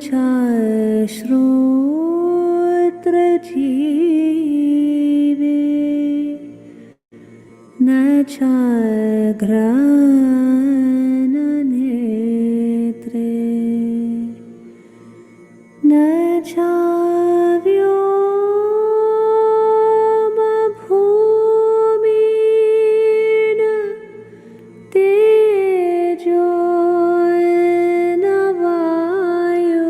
श्रोत्रजीवे न चाघ्राणनेत्रे न चाव्योमभूमिर्न तेजो न वायो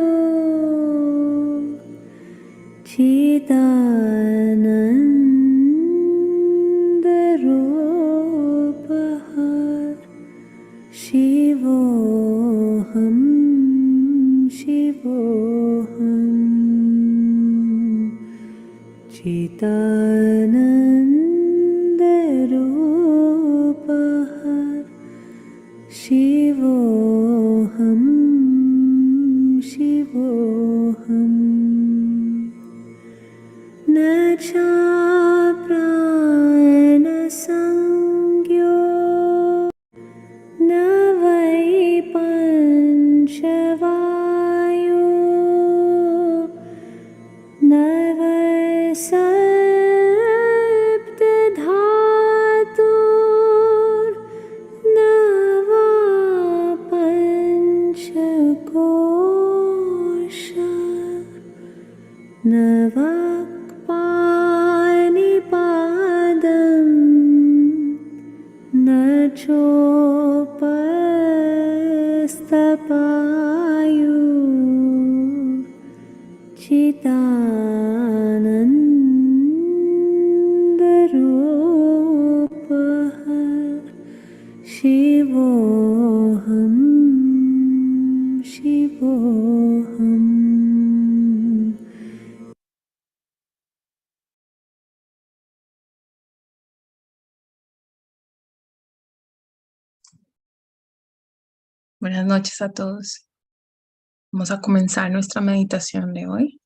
चिदानन्दरूपः शिवोऽहं चिदानन्दरूपः शिवोऽहं न चाप्राणसंज्ञो न वै पञ्चवायो न वै सप्तधातुर्न वा पञ्चकोशा न वा पाणिपादं न चोपस्थपायु चिदानन्दरूपः शिवोऽहं Buenas noches a todos. Vamos a comenzar nuestra meditación de hoy.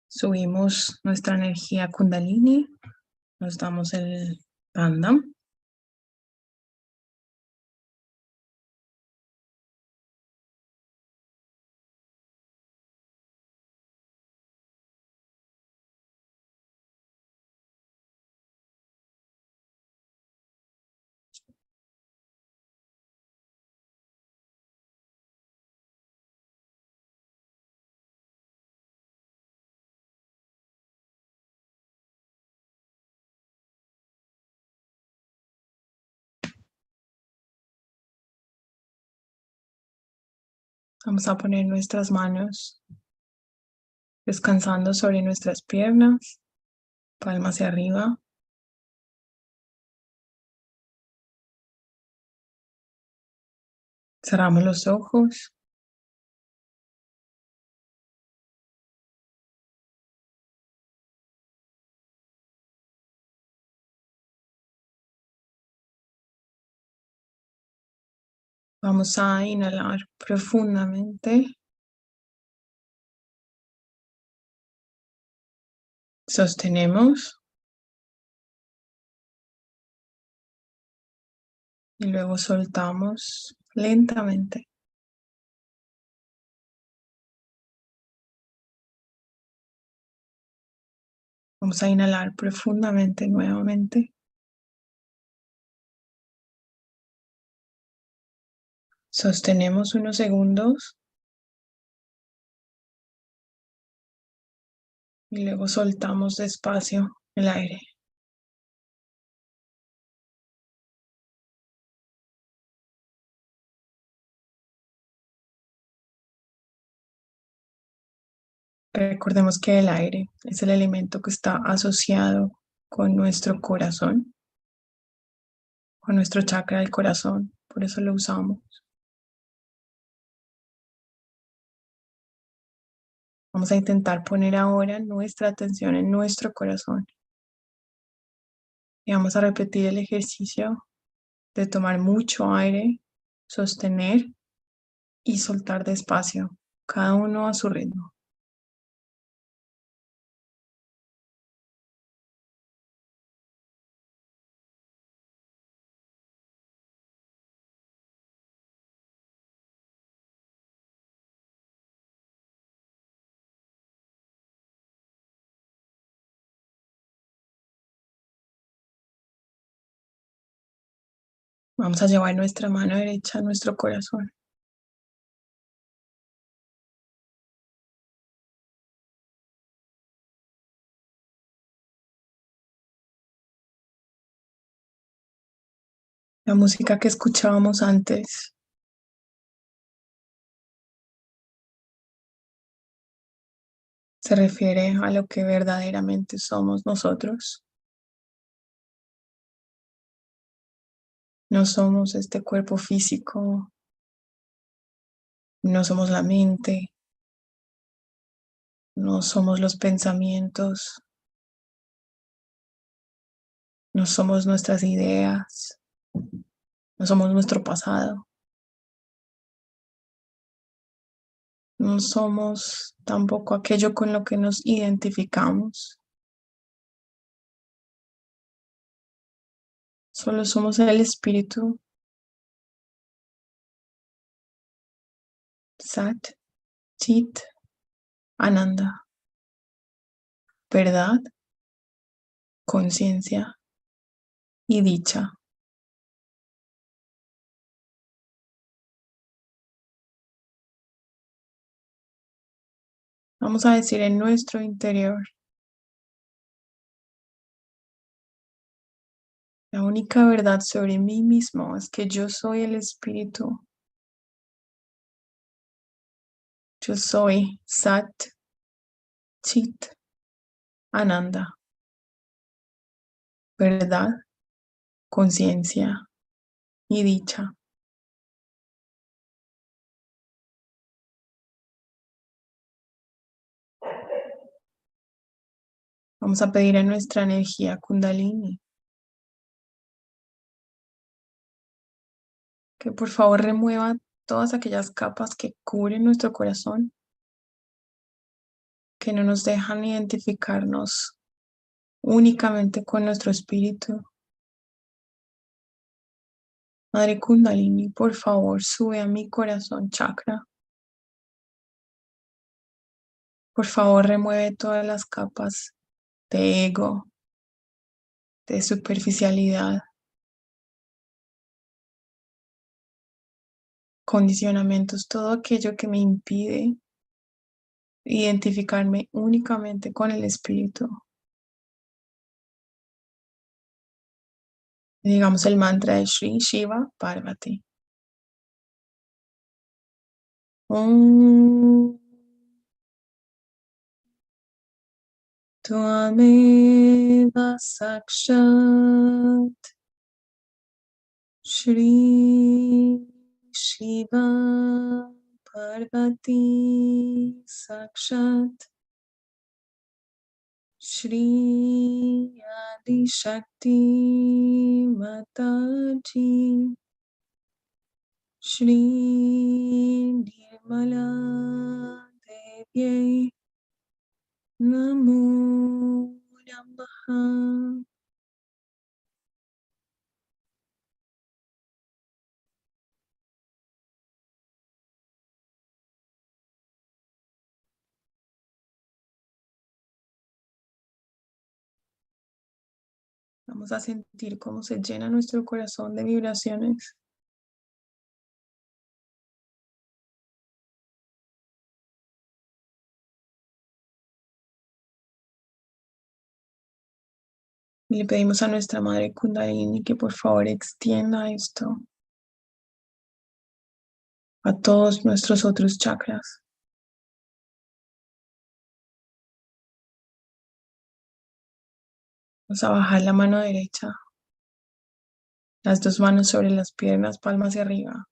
Subimos nuestra energía Kundalini, nos damos el panda. Vamos a poner nuestras manos descansando sobre nuestras piernas, palma hacia arriba. Cerramos los ojos. Vamos a inhalar profundamente. Sostenemos. Y luego soltamos lentamente. Vamos a inhalar profundamente nuevamente. Sostenemos unos segundos. Y luego soltamos despacio el aire. Recordemos que el aire es el elemento que está asociado con nuestro corazón, con nuestro chakra del corazón, por eso lo usamos. Vamos a intentar poner ahora nuestra atención en nuestro corazón. Y vamos a repetir el ejercicio de tomar mucho aire, sostener y soltar despacio, cada uno a su ritmo. Vamos a llevar nuestra mano derecha a nuestro corazón. La música que escuchábamos antes se refiere a lo que verdaderamente somos nosotros. No somos este cuerpo físico, no somos la mente, no somos los pensamientos, no somos nuestras ideas, no somos nuestro pasado, no somos tampoco aquello con lo que nos identificamos. Solo somos el espíritu Sat, Chit, Ananda, verdad, conciencia y dicha. Vamos a decir en nuestro interior: la única verdad sobre mí mismo es que yo soy el espíritu. Yo soy Sat, Chit, Ananda, verdad, conciencia y dicha. Vamos a pedir a nuestra energía Kundalini que por favor remueva todas aquellas capas que cubren nuestro corazón, que no nos dejan identificarnos únicamente con nuestro espíritu. Madre Kundalini, por favor, sube a mi corazón chakra. Por favor, remueve todas las capas de ego, de superficialidad, condicionamientos, todo aquello que me impide identificarme únicamente con el espíritu. Digamos el mantra de Sri Shiva Parvati. Om Tvameva Sakshat Shri Shiva Parvati Sakshat Shri Adi Shakti Mataji Shri Nirmala Devi Namo Namaha. Vamos a sentir cómo se llena nuestro corazón de vibraciones. Y le pedimos a nuestra Madre Kundalini que por favor extienda esto a todos nuestros otros chakras. Vamos a bajar la mano derecha, las dos manos sobre las piernas, palmas hacia arriba.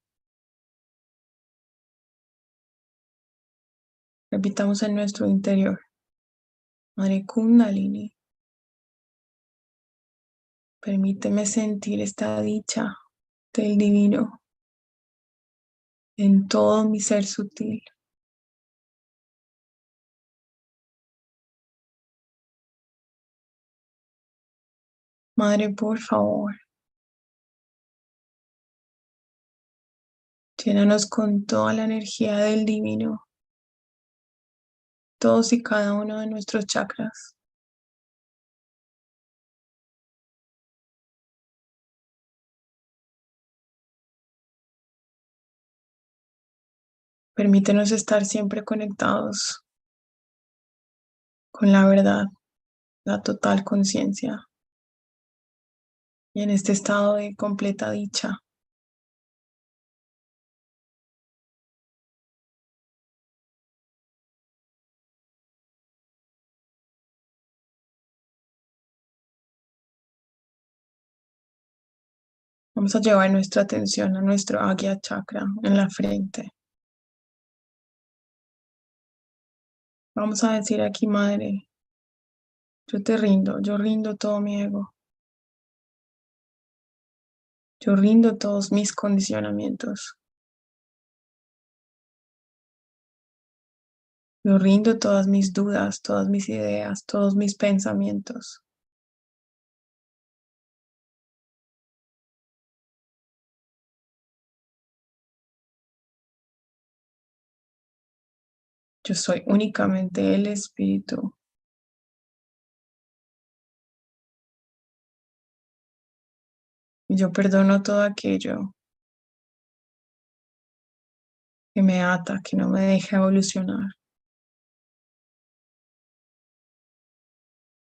Repitamos en nuestro interior: Madre Kundalini, permíteme sentir esta dicha del divino en todo mi ser sutil. Madre, por favor, llénanos con toda la energía del divino, todos y cada uno de nuestros chakras. Permítenos estar siempre conectados con la verdad, la total conciencia y en este estado de completa dicha. Vamos a llevar nuestra atención a nuestro Agya Chakra en la frente. Vamos a decir aquí, Madre, yo te rindo, yo rindo todo mi ego. Yo rindo todos mis condicionamientos. Yo rindo todas mis dudas, todas mis ideas, todos mis pensamientos. Yo soy únicamente el espíritu. Y yo perdono todo aquello que me ata, que no me deja evolucionar.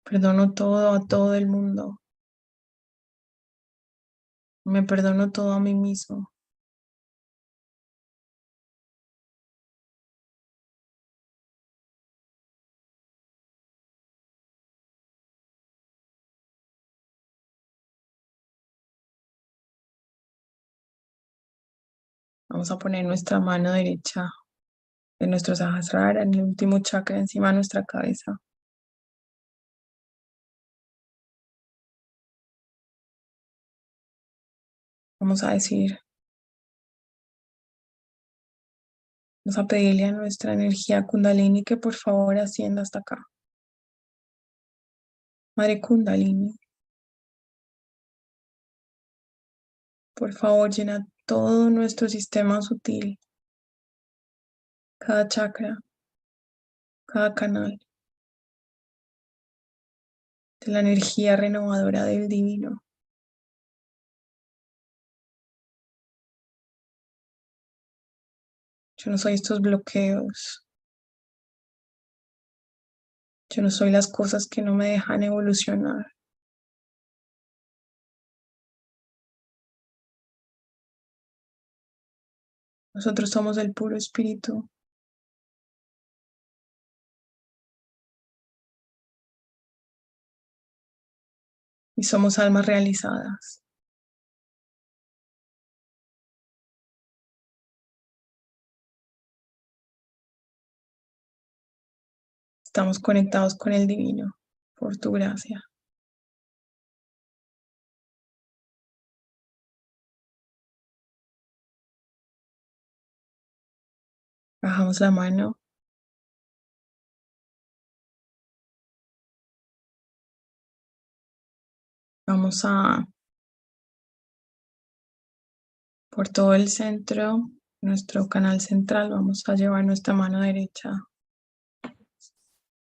Perdono todo a todo el mundo. Me perdono todo a mí mismo. Vamos a poner nuestra mano derecha de nuestro Sahasrara en el último chakra encima de nuestra cabeza. Vamos a decir, vamos a pedirle a nuestra energía Kundalini que por favor ascienda hasta acá. Madre Kundalini, por favor llena todo nuestro sistema sutil, cada chakra, cada canal, de la energía renovadora del divino. Yo no soy estos bloqueos. Yo no soy las cosas que no me dejan evolucionar. Nosotros somos el puro espíritu. Y somos almas realizadas. Estamos conectados con el divino por tu gracia. Bajamos la mano. Vamos a, por todo el centro, nuestro canal central, vamos a llevar nuestra mano derecha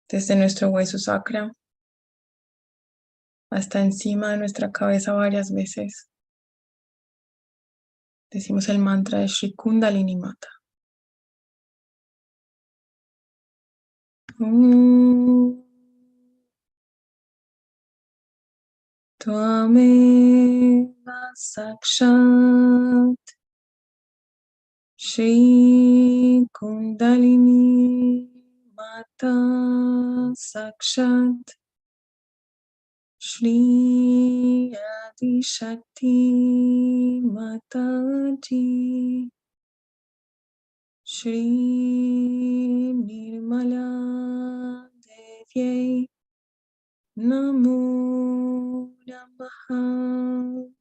desde nuestro hueso sacra hasta encima de nuestra cabeza varias veces. Decimos el mantra de Shri Kundalini Mata. Tvameva sakshat Shri Kundalini Mata sakshat Shri Adi Shakti Mataji Shri Nirmala Devyai Namo Namaha.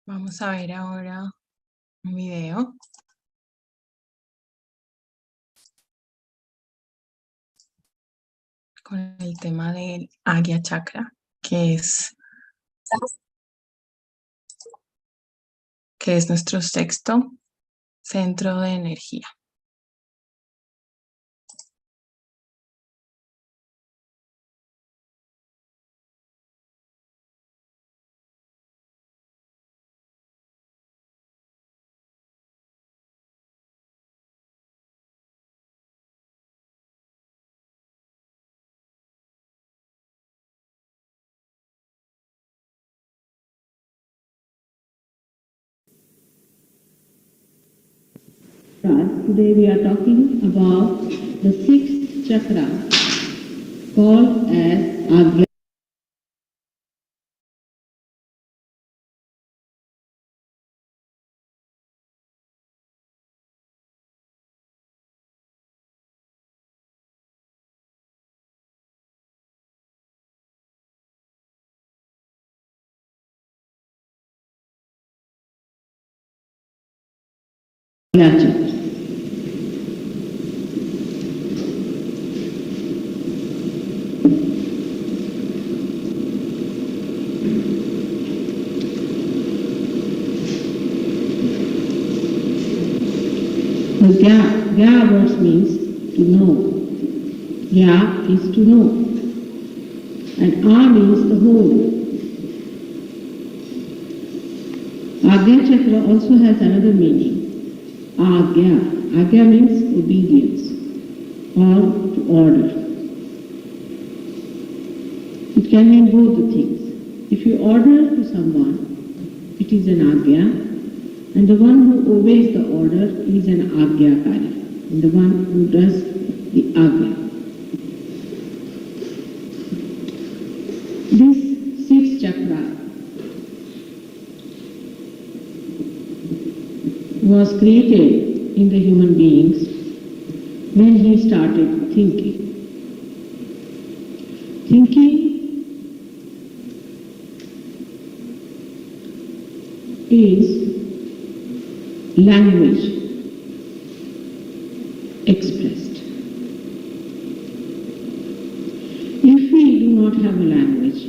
Vamos a ver ahora un video con el tema del Agya Chakra, que es nuestro sexto centro de energía. Today we are talking about the sixth chakra called as Agya. Gya words means to know. Gya is to know. And A means the whole. Agya chakra also has another meaning. Agya. Agya means obedience or to order. It can mean both the things. If you order to someone, it is an Agya. And the one who obeys the order is an Agyakari, and the one who does the Agya. This sixth chakra was created in the human beings when he started thinking. Thinking is language expressed. If we do not have a language,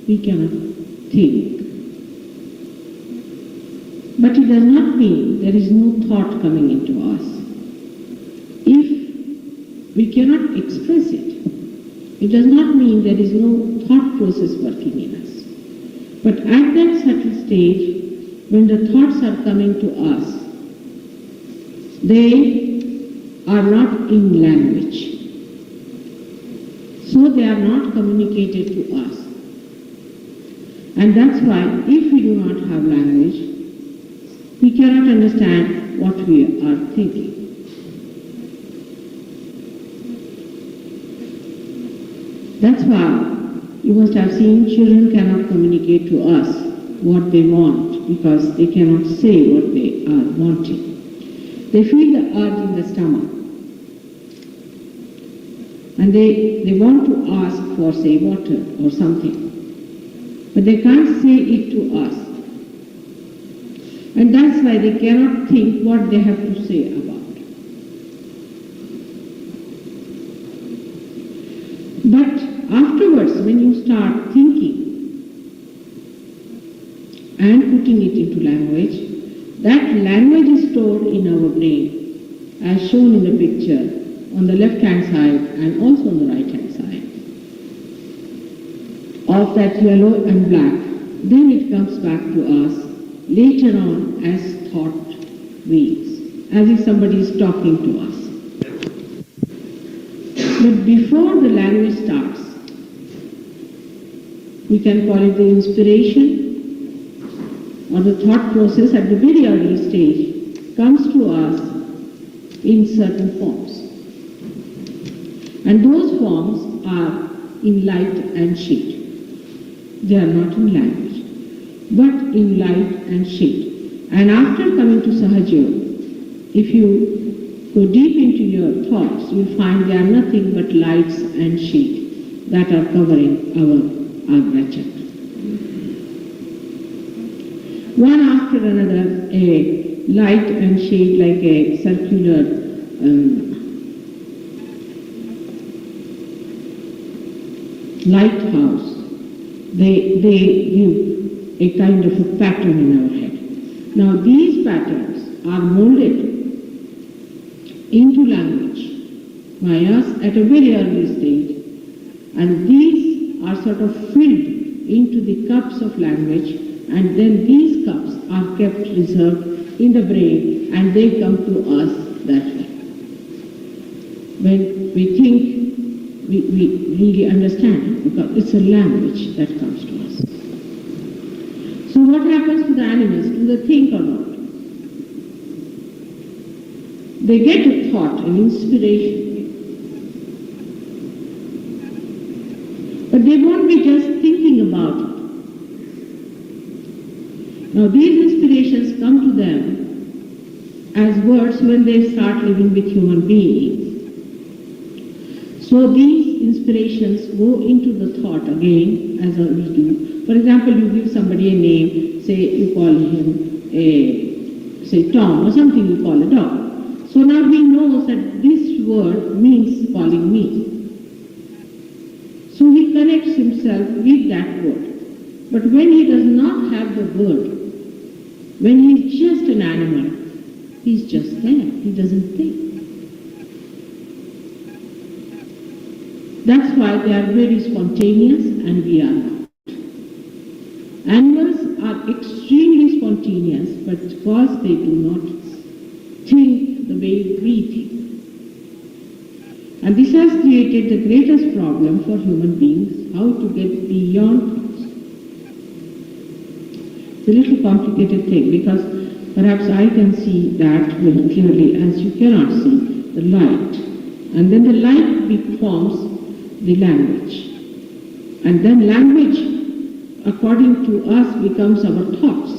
we cannot think. But it does not mean there is no thought coming into us. If we cannot express it, it does not mean there is no thought process working in us. But at that subtle stage, when the thoughts are coming to us, they are not in language. So they are not communicated to us. And that's why if we do not have language, we cannot understand what we are thinking. That's why you must have seen children cannot communicate to us what they want because they cannot say what they are wanting. They feel the urge in the stomach and they want to ask for, say, water or something, but they can't say it to us. And that's why they cannot think what they have to say about. But afterwards, when you start thinking and putting it into language, that language is stored in our brain, as shown in the picture, on the left-hand side and also on the right-hand side, of that yellow and black. Then it comes back to us later on as thought waves, as if somebody is talking to us. But before the language starts, we can call it the inspiration, or the thought process at the very early stage comes to us in certain forms. And those forms are in light and shade. They are not in language, but in light and shade. And after coming to Sahaja Yoga, if you go deep into your thoughts, you will find they are nothing but lights and shade that are covering our Agya chakra. one after another, a light and shade like a circular lighthouse. They give a kind of a pattern in our head. Now these patterns are molded into language by us at a very early stage, and these are sort of filled into the cups of language, and then these cups are kept reserved in the brain, and they come to us that way. When we think, we really understand, because it's a language that comes to us. So what happens to the animals? Do they think or not? They get a thought, an inspiration. But they won't be just thinking about it. Now these inspirations come to them as words when they start living with human beings. So these inspirations go into the thought again, as we do. For example, you give somebody a name, say you call him say Tom, or something you call a dog. So now he knows that this word means calling me. So he connects himself with that word. But when he does not have the word, when he is just an animal, he is just there, he doesn't think. That's why they are very spontaneous and we are not. Animals are extremely spontaneous, but because they do not think the way we think. And this has created the greatest problem for human beings, how to get beyond thoughts. It's a little complicated thing, because perhaps I can see that very clearly as you cannot see the light. And then the light forms the language. And then language, according to us, becomes our thoughts.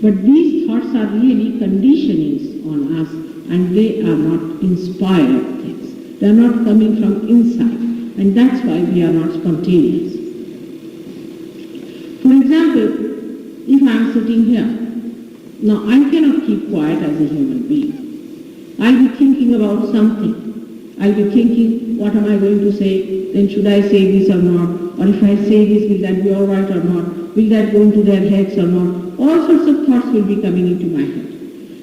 But these thoughts are really conditionings on us, and they are not inspired things. They are not coming from inside, and that's why we are not spontaneous. For example, if I am sitting here, now I cannot keep quiet as a human being. I'll be thinking about something. I'll be thinking, what am I going to say? Then should I say this or not? Or if I say this, will that be all right or not? Will that go into their heads or not? All sorts of thoughts will be coming into my head.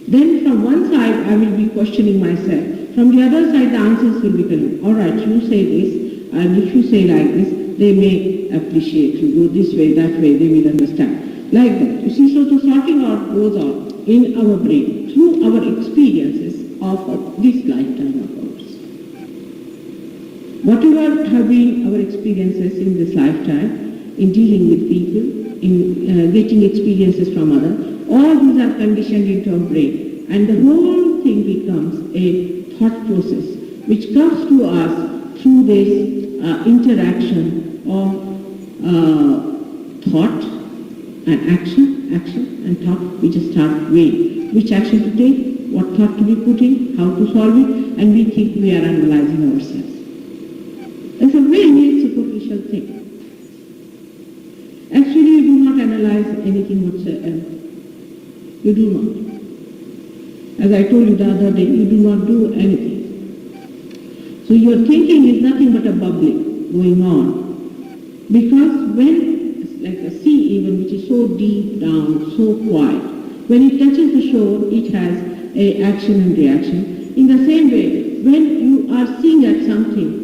Then from one side, I will be questioning myself. From the other side, the answers will be coming. All right, you say this, and if you say like this, they may appreciate you. Go this way, that way, they will understand. Like that. You see, so the sorting out goes on in our brain through our experiences of this lifetime of ours. Whatever have been our experiences in this lifetime, in dealing with people, in getting experiences from others, all these are conditioned into our brain. And the whole thing becomes a thought process, which comes to us through this interaction of thought and action and thought. We just start weighing which action to take, what thought to be put in, how to solve it, and we think we are analyzing ourselves. It's a very superficial thing. Actually, you do not analyze anything whatsoever. You do not. As I told you the other day, you do not do anything. So your thinking is nothing but a bubbling going on. Because when, like a sea even, which is so deep down, so quiet, when it touches the shore, it has a action and reaction. In the same way, when you are seeing at something,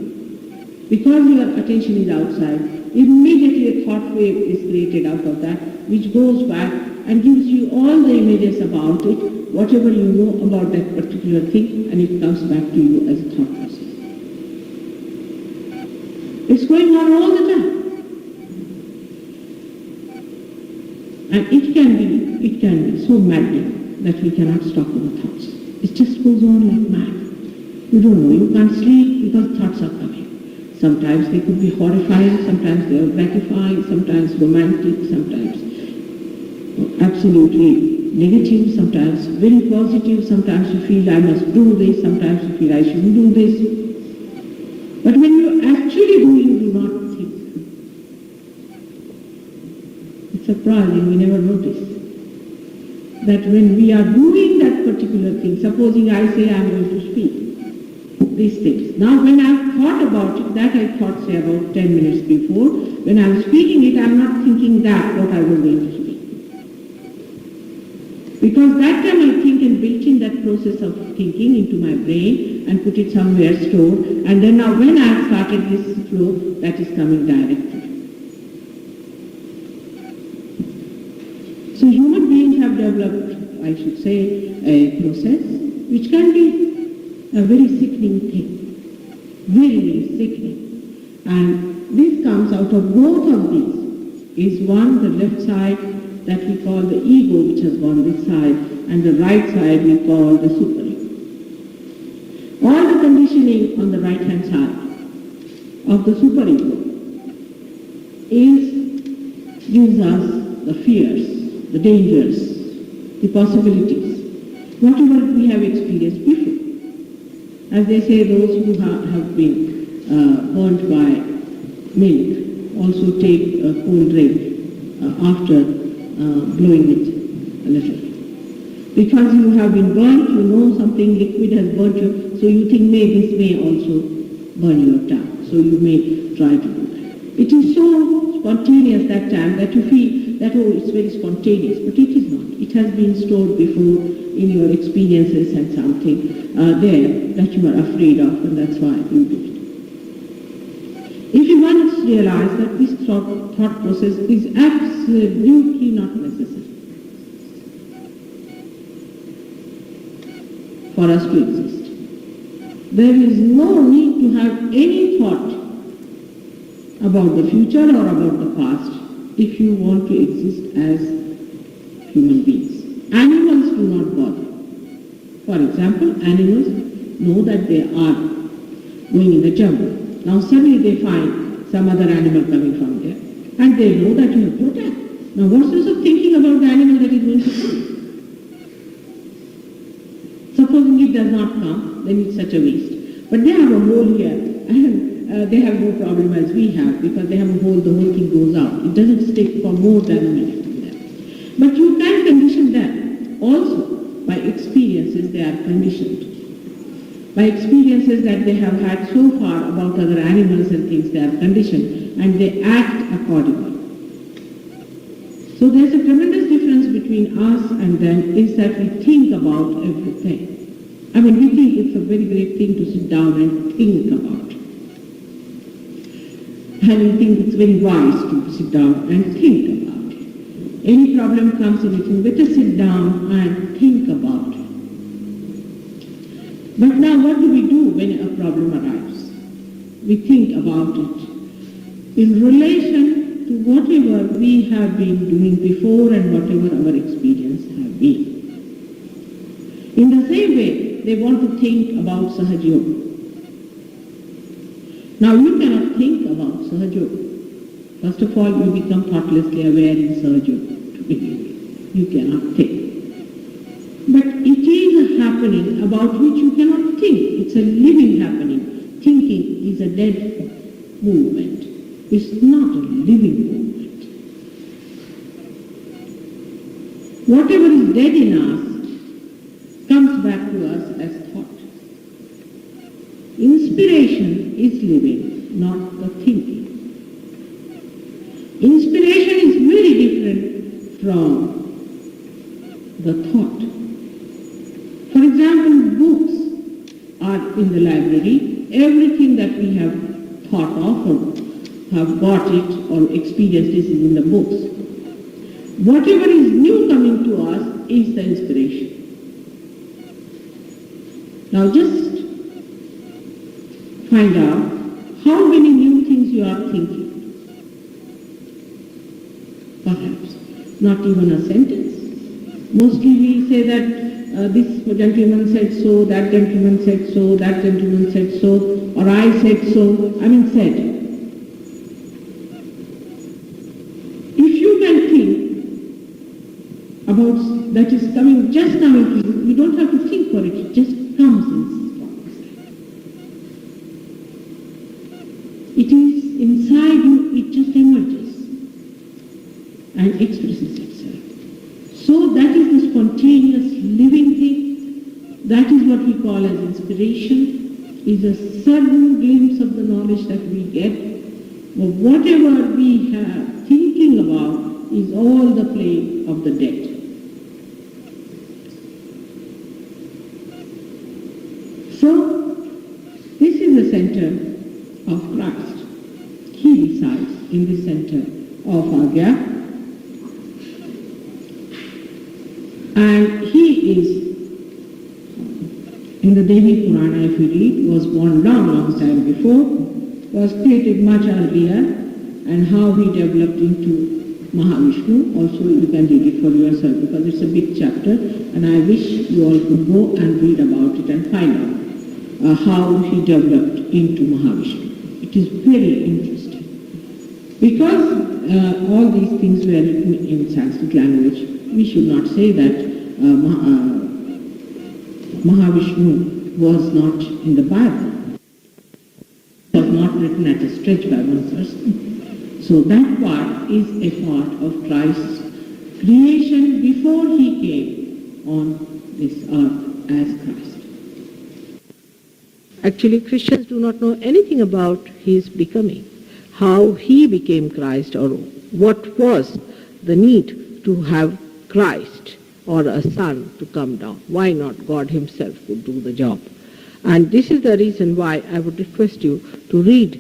because your attention is outside, immediately a thought wave is created out of that, which goes back and gives you all the images about it, whatever you know about that particular thing, and it comes back to you as a thought process. It's going on all the time. And it can be so maddening that we cannot stop our thoughts. It just goes on like mad. You don't know, you can't sleep because thoughts are coming. Sometimes they could be horrifying, sometimes they are gratifying, sometimes romantic, sometimes absolutely negative, sometimes very positive, sometimes you feel I must do this, sometimes you feel I shouldn't do this. But when you actually do, you do not think. It's surprising, we never notice that when we are doing that particular thing, supposing I say I am going to speak these things. Now when I thought about it, that I thought say about 10 minutes before, when I am speaking it, I am not thinking that what I was going to speak. Because that time I think and built in that process of thinking into my brain and put it somewhere stored, and then now when I have started this flow, that is coming directly. So human beings have developed, I should say, a process which can be a very sickening thing. Very, very sickening. And this comes out of both of these. Is one, the left side that we call the ego, which has gone this side, and the right side we call the super-ego. All the conditioning on the right-hand side of the super-ego gives us the fears, the dangers, the possibilities, whatever we have experienced before. As they say, those who have been burnt by milk also take a cold drink after blowing it a little. Because you have been burnt, you know something liquid has burnt you, so you think maybe this may also burn your tongue, so you may try to do that. It is so spontaneous that time that you feel that, oh, it's very spontaneous, but it is not. It has been stored before in your experiences and something there that you are afraid of, and that's why you do it. If you once realize that this thought process is absolutely not necessary for us to exist. There is no need to have any thought about the future or about the past if you want to exist as human beings. Animals do not bother. For example, animals know that they are going in the jungle. Now suddenly they find some other animal coming from there, and they know that you have to attack. Now what's the use of thinking about the animal that is going to come? Supposing it does not come, then it's such a waste. But they have a hole here, and they have no problem as we have, because they have a hole, the whole thing goes out. It doesn't stick for more than a minute from there. But you can condition them. Also, by experiences they are conditioned. By experiences that they have had so far about other animals and things, they are conditioned, and they act accordingly. So there's a tremendous difference between us and them, is that we think about everything. I mean, we think it's a very great thing to sit down and think about. And we think it's very wise to sit down and think about it. Any problem comes in, we think, better sit down and think about it. But now what do we do when a problem arrives? We think about it in relation to whatever we have been doing before and whatever our experience have been. In the same way, they want to think about Sahaja Yoga. Now you cannot think about Sahaja Yoga. First of all, you become thoughtlessly aware in Sahaja Yoga to begin with. You cannot think. But it is a happening about which you cannot think. It's a living happening. Thinking is a dead movement. It's not a living movement. Whatever is dead in us comes back to us as thought. Inspiration is living, not the thinking. Inspiration is very different from the thought. For example, books are in the library. Everything that we have thought of or have got it or experienced is in the books. Whatever is new coming to us is the inspiration. Now just find out how many new things you are thinking. Perhaps not even a sentence. Mostly we say that this gentleman said so, that gentleman said so, that gentleman said so, or I said so, said. If you can think about that is coming, just coming to you, you don't have to think for it, it just comes in forms. It is inside you, it just emerges. and expresses itself. So that is the spontaneous living thing. That is what we call as inspiration, is a sudden glimpse of the knowledge that we get. But whatever we have thinking about is all the play of the dead. So, this is the center of Christ. He resides in the center of Agya. And he is, in the Devi Purana, if you read, was born long time before, was created much earlier, and how he developed into Mahavishnu. Also, you can read it for yourself because it's a big chapter, and I wish you all could go and read about it and find out how he developed into Mahavishnu. It is very interesting. Because all these things were written in Sanskrit language, we should not say that Mahavishnu was not in the Bible. It was not written at a stretch by one person. So that part is a part of Christ's creation before he came on this earth as Christ. Actually, Christians do not know anything about his becoming, how he became Christ, or what was the need to have Christ or a son to come down. Why not God himself would do the job? And this is the reason why I would request you to read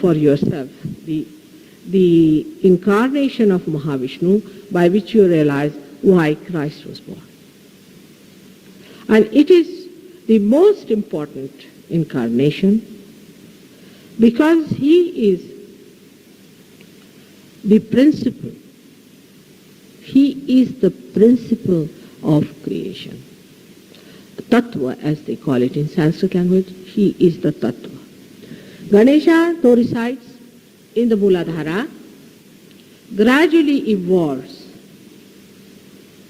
for yourself the incarnation of Mahavishnu, by which you realize why Christ was born. And it is the most important incarnation because he is the principle. He is the principle of creation. Tattva, as they call it in Sanskrit language, he is the Tattva. Ganesha, though resides in the Mooladhara, gradually evolves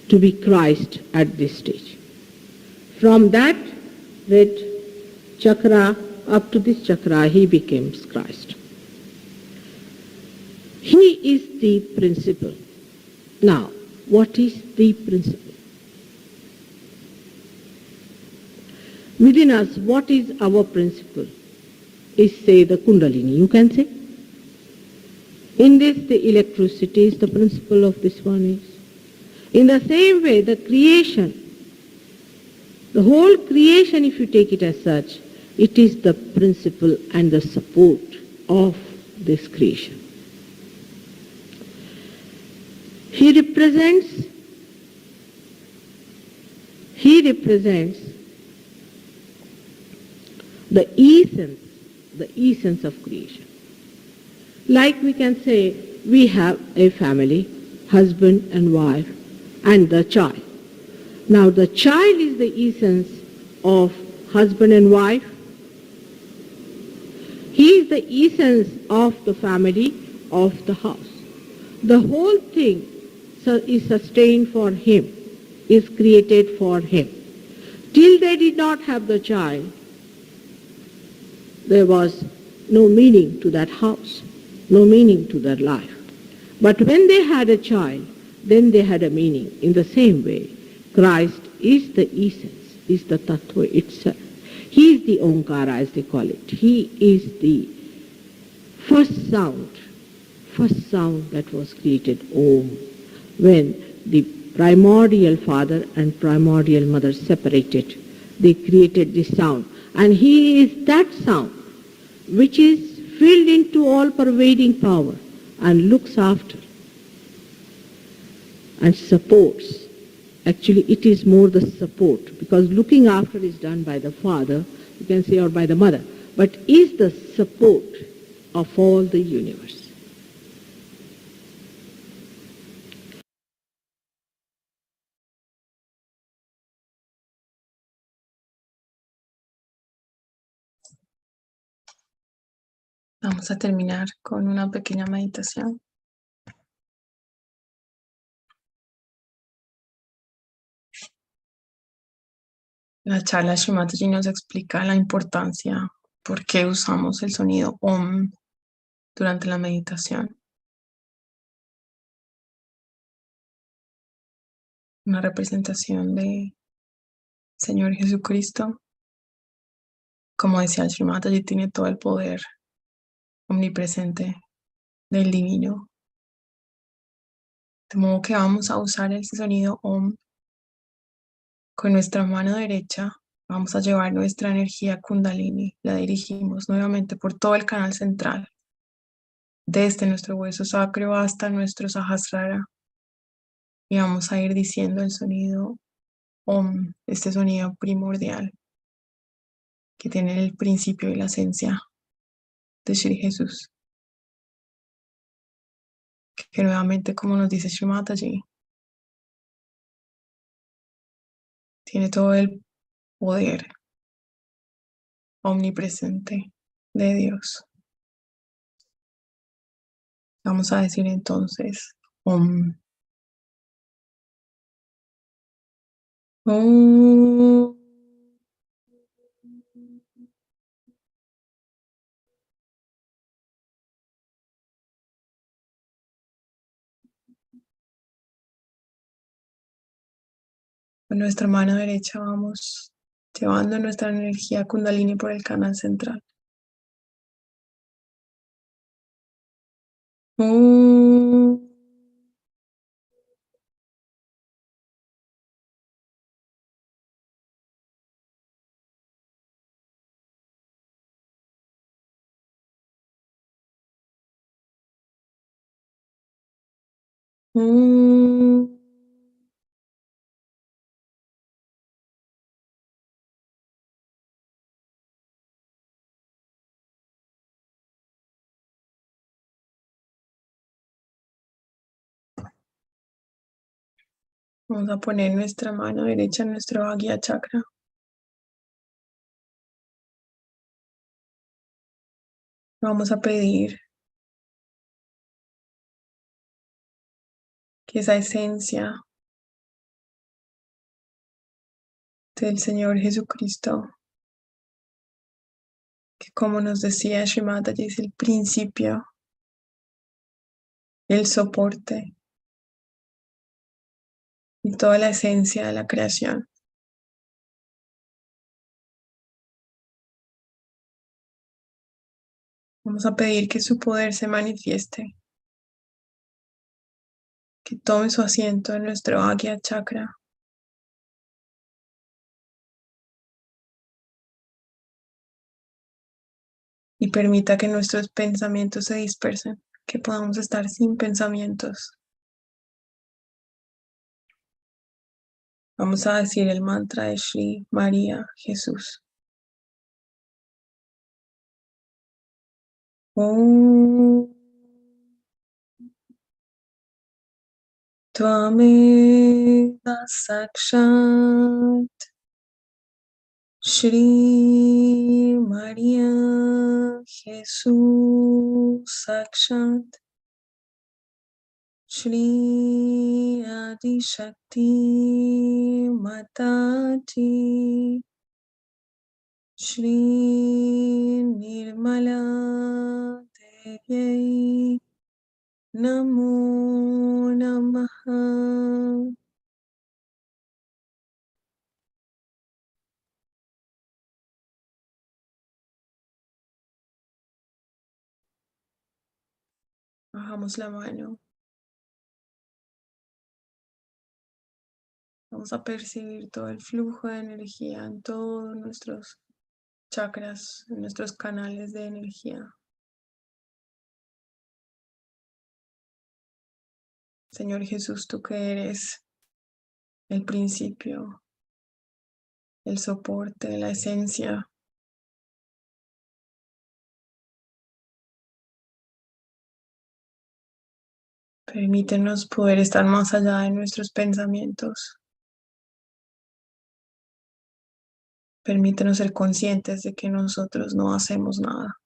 to be Christ at this stage. From that red chakra up to this chakra, he becomes Christ. He is the principle. Now, what is the principle? Within us, what is our principle? Is, say, the Kundalini, you can say. In this, the electricity is the principle of this one is. In the same way, the creation, the whole creation, if you take it as such, it is the principle and the support of this creation. He represents the essence of creation. Like we can say, we have a family, husband and wife, and the child. Now the child is the essence of husband and wife. He is the essence of the family, of the house. The whole thing is sustained for him, is created for him. Till they did not have the child, there was no meaning to that house, no meaning to their life. But when they had a child, then they had a meaning. In the same way, Christ is the essence, is the Tattva itself. He is the Omkara, as they call it. He is the first sound that was created, Om, when the primordial father and primordial mother separated. They created this sound. And he is that sound which is filled into all-pervading power and looks after and supports. Actually, it is more the support, because looking after is done by the father, you can say, or by the mother, but is the support of all the universe. Vamos a terminar con una pequeña meditación. La charla Shrimataji nos explica la importancia, por qué usamos el sonido Om durante la meditación. una representación de Señor Jesucristo. Como decía el Srimataji, tiene todo el poder omnipresente del divino. De modo que vamos a usar el sonido Om. Con nuestra mano derecha vamos a llevar nuestra energía Kundalini. La dirigimos nuevamente por todo el canal central, desde nuestro hueso sacro hasta nuestro Sahasrara. Y vamos a ir diciendo el sonido Om, este sonido primordial que tiene el principio y la esencia de Shri Jesús. Que nuevamente, como nos dice Sri Mataji, tiene todo el poder omnipresente de Dios. Vamos a decir entonces Om. Om. Con nuestra mano derecha vamos llevando nuestra energía Kundalini por el canal central. Om. Om. Vamos a poner nuestra mano derecha en nuestro Agya Chakra. Vamos a pedir que esa esencia del Señor Jesucristo, que como nos decía Srimataji, es el principio, el soporte y toda la esencia de la creación. Vamos a pedir que su poder se manifieste, que tome su asiento en nuestro Agya Chakra. Y permita que nuestros pensamientos se dispersen, que podamos estar sin pensamientos. Vamos a decir el mantra de Shri María Jesús. Om Tvameva Sakshat Shri María Jesús Sakshat Shri Adi Shakti Mataji Shri Nirmala Devi Namo Namaha. Bajamos la mano. Vamos a percibir todo el flujo de energía en todos nuestros chakras, en nuestros canales de energía. Señor Jesús, tú que eres el principio, el soporte, la esencia. Permítenos poder estar más allá de nuestros pensamientos. Permítenos ser conscientes de que nosotros no hacemos nada.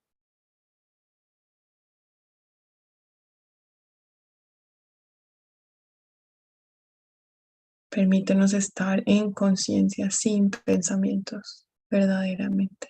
Permítenos estar en conciencia sin pensamientos, verdaderamente.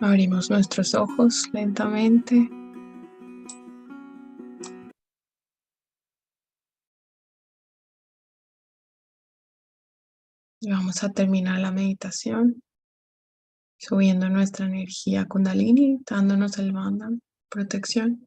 Abrimos nuestros ojos lentamente. Y vamos a terminar la meditación subiendo nuestra energía Kundalini, dándonos el bandhan, protección.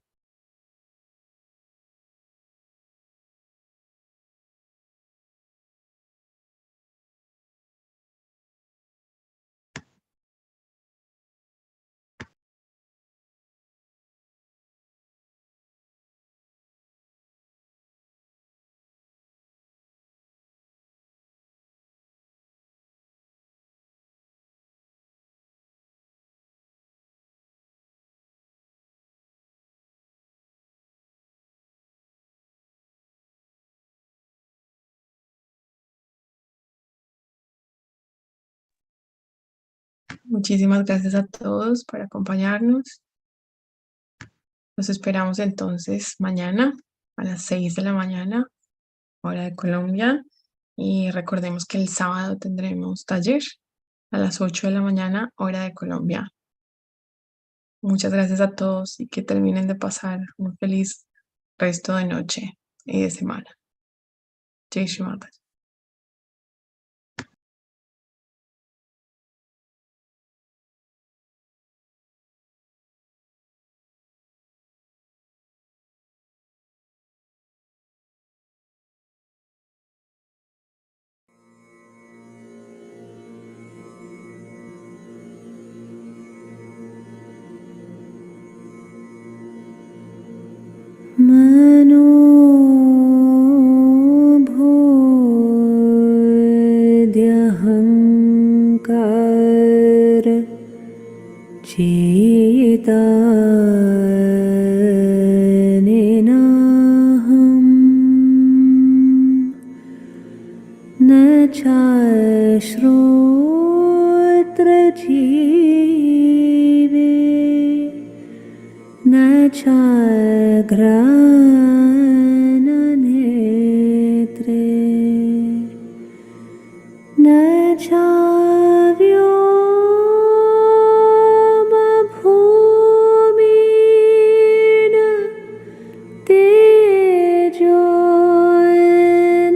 Muchísimas gracias a todos por acompañarnos. Los esperamos entonces mañana a las 6 de la mañana, hora de Colombia. Y recordemos que el sábado tendremos taller a las 8 de la mañana, hora de Colombia. Muchas gracias a todos y que terminen de pasar un feliz resto de noche y de semana. Jai Shri Mataji. मनोभूद्यहङ्कार चेतनेनाहं न चाश्रोत्रजीवे न चाघ्राणनेत्रे न चाव्योमभूमिन तेजो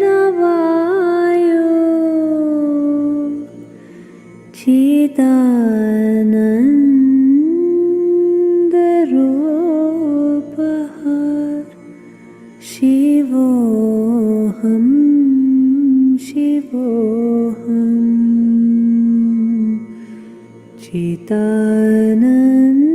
न वायो चिदानन्दरूपः शिवोऽहं शिवोऽहं चिदानन्दरूपः